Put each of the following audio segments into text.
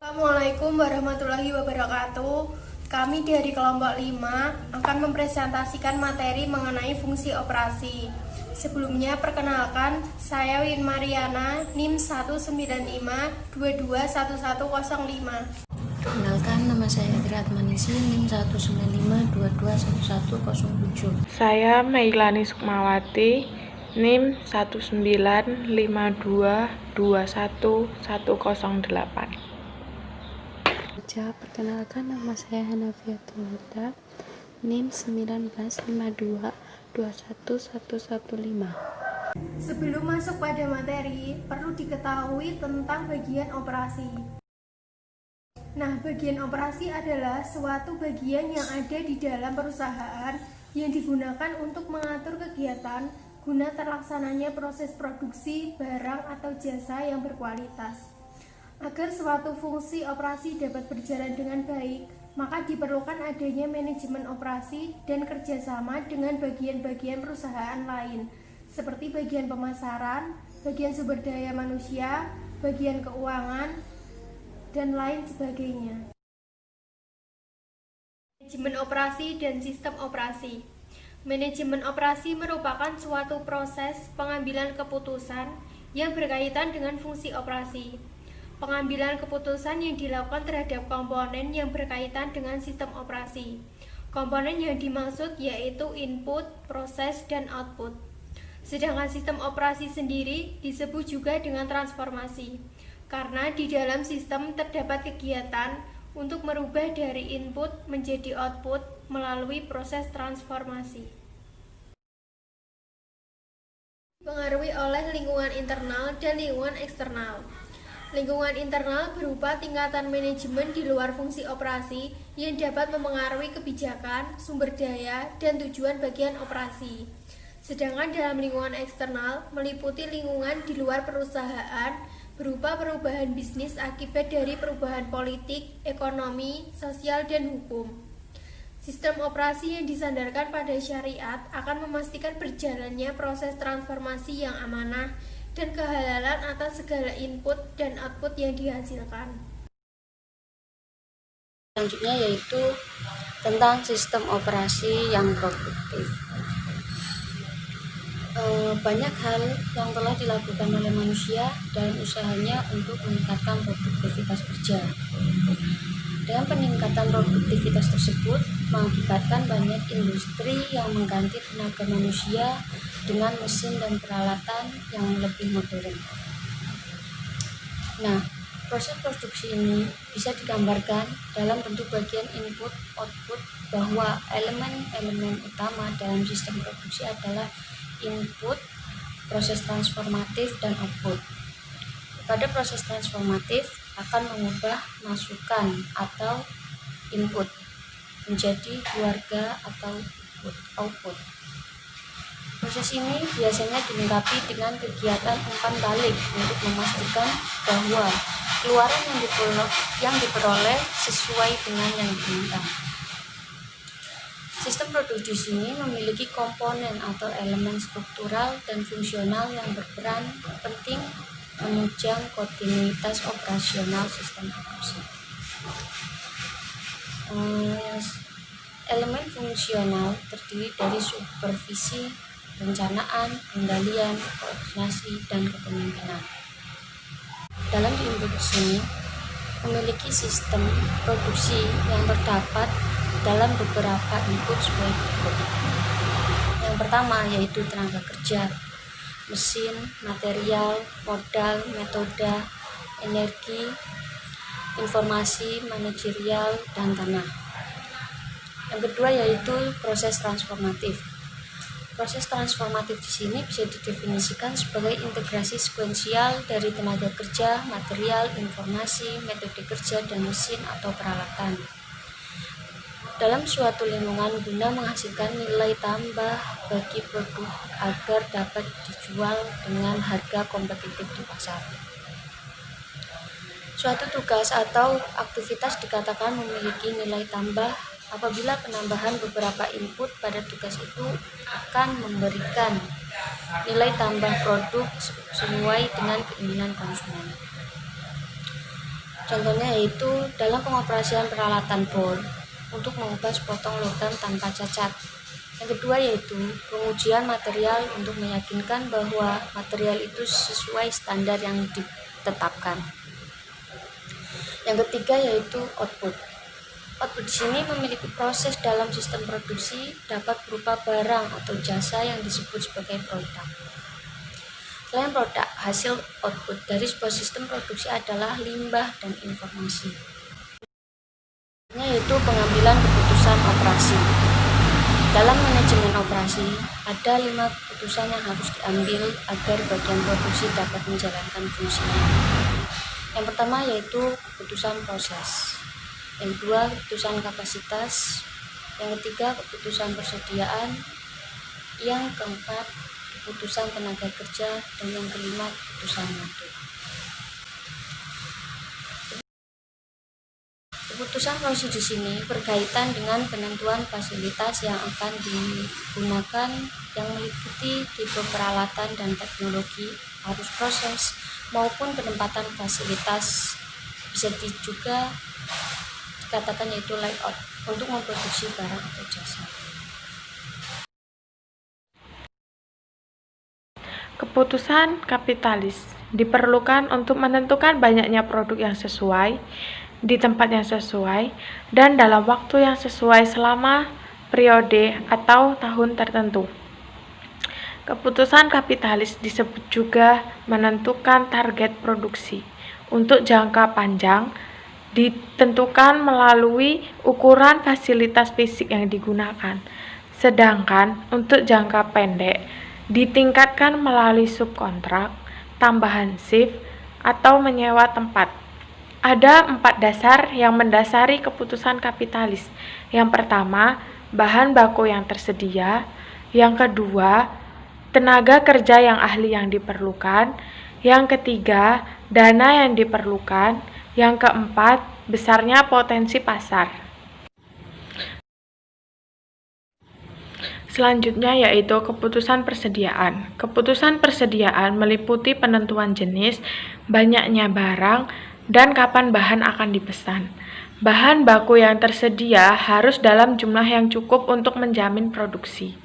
Assalamualaikum warahmatullahi wabarakatuh. Kami dari kelompok 5 akan mempresentasikan materi mengenai fungsi operasi. Sebelumnya perkenalkan, saya Win Mariana, NIM 195221105. Perkenalkan, nama saya Adriat Manisi, NIM 195221107. Saya Meilani Sukmawati, NIM 195221108. Perkenalkan, nama saya Hanafiatul Huda, NIM 1952211115. Sebelum masuk pada materi, perlu diketahui tentang bagian operasi. Nah, bagian operasi adalah suatu bagian yang ada di dalam perusahaan yang digunakan untuk mengatur kegiatan guna terlaksananya proses produksi barang atau jasa yang berkualitas. Agar suatu fungsi operasi dapat berjalan dengan baik, maka diperlukan adanya manajemen operasi dan kerjasama dengan bagian-bagian perusahaan lain, seperti bagian pemasaran, bagian sumber daya manusia, bagian keuangan, dan lain sebagainya. Manajemen operasi dan sistem operasi. Manajemen operasi merupakan suatu proses pengambilan keputusan yang berkaitan dengan fungsi operasi. Pengambilan keputusan yang dilakukan terhadap komponen yang berkaitan dengan sistem operasi. Komponen yang dimaksud yaitu input, proses, dan output. Sedangkan sistem operasi sendiri disebut juga dengan transformasi, karena di dalam sistem terdapat kegiatan untuk merubah dari input menjadi output melalui proses transformasi. Dipengaruhi oleh lingkungan internal dan lingkungan eksternal. Lingkungan internal berupa tingkatan manajemen di luar fungsi operasi yang dapat memengaruhi kebijakan, sumber daya, dan tujuan bagian operasi. Sedangkan dalam lingkungan eksternal meliputi lingkungan di luar perusahaan berupa perubahan bisnis akibat dari perubahan politik, ekonomi, sosial, dan hukum. Sistem operasi yang disandarkan pada syariat akan memastikan berjalannya proses transformasi yang amanah dan kehalalan atas segala input dan output yang dihasilkan. Selanjutnya yaitu tentang sistem operasi yang produktif. Banyak hal yang telah dilakukan oleh manusia dalam usahanya untuk meningkatkan produktivitas kerja. Dengan peningkatan produktivitas tersebut mengakibatkan banyak industri yang mengganti tenaga manusia dengan mesin dan peralatan yang lebih modern. Nah, proses produksi ini bisa digambarkan dalam bentuk bagian input, output, bahwa elemen-elemen utama dalam sistem produksi adalah input, proses transformatif, dan output. Pada proses transformatif akan mengubah masukan atau input menjadi keluarga atau output. Proses ini biasanya dilengkapi dengan kegiatan umpan balik untuk memastikan bahwa keluaran yang diperoleh sesuai dengan yang diinginkan. Sistem produksi ini memiliki komponen atau elemen struktural dan fungsional yang berperan penting menunjang kontinuitas operasional sistem produksi. Elemen fungsional terdiri dari supervisi, perencanaan, pengendalian, koordinasi, dan kepemimpinan. Dalam diintroduksi ini memiliki sistem produksi yang terdapat dalam beberapa input sebagai berikut. Yang pertama yaitu tenaga kerja, mesin, material, modal, metode, energi, informasi, manajerial, dan tanah. Yang kedua yaitu proses transformatif. Proses transformatif di sini bisa didefinisikan sebagai integrasi sekuensial dari tenaga kerja, material, informasi, metode kerja, dan mesin atau peralatan dalam suatu lingkungan guna menghasilkan nilai tambah bagi produk agar dapat dijual dengan harga kompetitif di pasar. Suatu tugas atau aktivitas dikatakan memiliki nilai tambah apabila penambahan beberapa input pada tugas itu akan memberikan nilai tambah produk sesuai dengan keinginan konsumen. Contohnya yaitu dalam pengoperasian peralatan bor untuk mengubah sepotong logam tanpa cacat. Yang kedua yaitu pengujian material untuk meyakinkan bahwa material itu sesuai standar yang ditetapkan. Yang ketiga yaitu output. Output di sini memiliki proses dalam sistem produksi dapat berupa barang atau jasa yang disebut sebagai produk. Selain produk, hasil output dari sebuah sistem produksi adalah limbah dan informasi, yaitu pengambilan keputusan operasi. Dalam manajemen operasi, ada 5 keputusan yang harus diambil agar bagian produksi dapat menjalankan fungsinya. Yang pertama yaitu keputusan proses, yang kedua keputusan kapasitas, yang ketiga keputusan persediaan, yang keempat keputusan tenaga kerja, dan yang kelima keputusan mutu. Keputusan fungsi di sini berkaitan dengan penentuan fasilitas yang akan digunakan yang meliputi tipe peralatan dan teknologi, arus proses, maupun penempatan fasilitas. Bisa juga dikatakan yaitu layout untuk memproduksi barang atau jasa. Keputusan kapitalis diperlukan untuk menentukan banyaknya produk yang sesuai, di tempat yang sesuai, dan dalam waktu yang sesuai selama periode atau tahun tertentu. Keputusan kapitalis disebut juga menentukan target produksi. Untuk jangka panjang, ditentukan melalui ukuran fasilitas fisik yang digunakan. Sedangkan untuk jangka pendek, ditingkatkan melalui subkontrak, tambahan shift, atau menyewa tempat. Ada 4 dasar yang mendasari keputusan kapitalis. Yang pertama, bahan baku yang tersedia. Yang kedua, tenaga kerja yang ahli yang diperlukan. Yang ketiga, dana yang diperlukan. Yang keempat, besarnya potensi pasar. Selanjutnya yaitu keputusan persediaan. Keputusan persediaan meliputi penentuan jenis, banyaknya barang, dan kapan bahan akan dipesan. Bahan baku yang tersedia harus dalam jumlah yang cukup untuk menjamin produksi.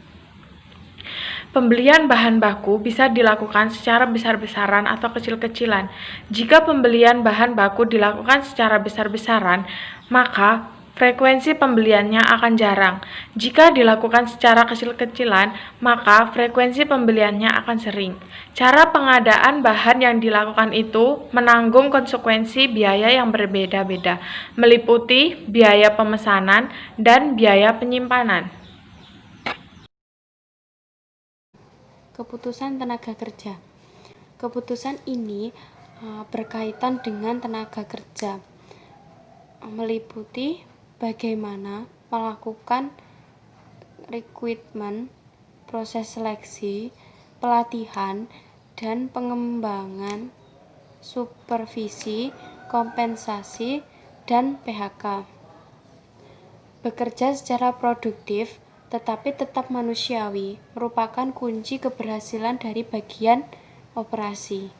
Pembelian bahan baku bisa dilakukan secara besar-besaran atau kecil-kecilan. Jika pembelian bahan baku dilakukan secara besar-besaran, maka frekuensi pembeliannya akan jarang. Jika dilakukan secara kecil-kecilan, maka frekuensi pembeliannya akan sering. Cara pengadaan bahan yang dilakukan itu menanggung konsekuensi biaya yang berbeda-beda, meliputi biaya pemesanan dan biaya penyimpanan. Keputusan tenaga kerja. Keputusan ini berkaitan dengan tenaga kerja, meliputi bagaimana melakukan rekrutmen, proses seleksi, pelatihan, dan pengembangan, supervisi, kompensasi, dan PHK. Bekerja secara produktif tetapi tetap manusiawi merupakan kunci keberhasilan dari bagian operasi.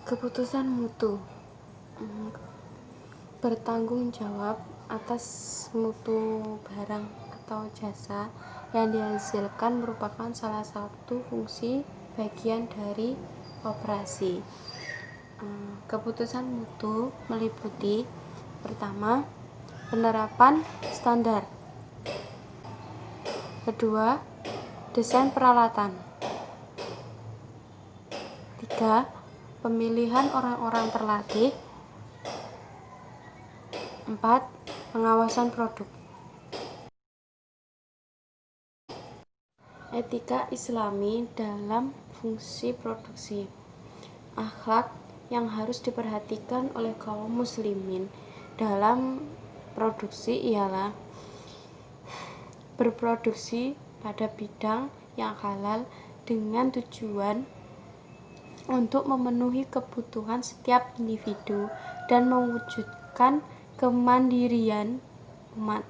Keputusan mutu bertanggung jawab atas mutu barang atau jasa yang dihasilkan merupakan salah satu fungsi bagian dari operasi. Keputusan mutu meliputi pertama, penerapan standar. Kedua, desain peralatan. 3, pemilihan orang-orang terlatih. 4, pengawasan produk. Etika Islami dalam fungsi produksi. Akhlak yang harus diperhatikan oleh kaum muslimin dalam produksi ialah berproduksi pada bidang yang halal dengan tujuan untuk memenuhi kebutuhan setiap individu dan mewujudkan kemandirian umat.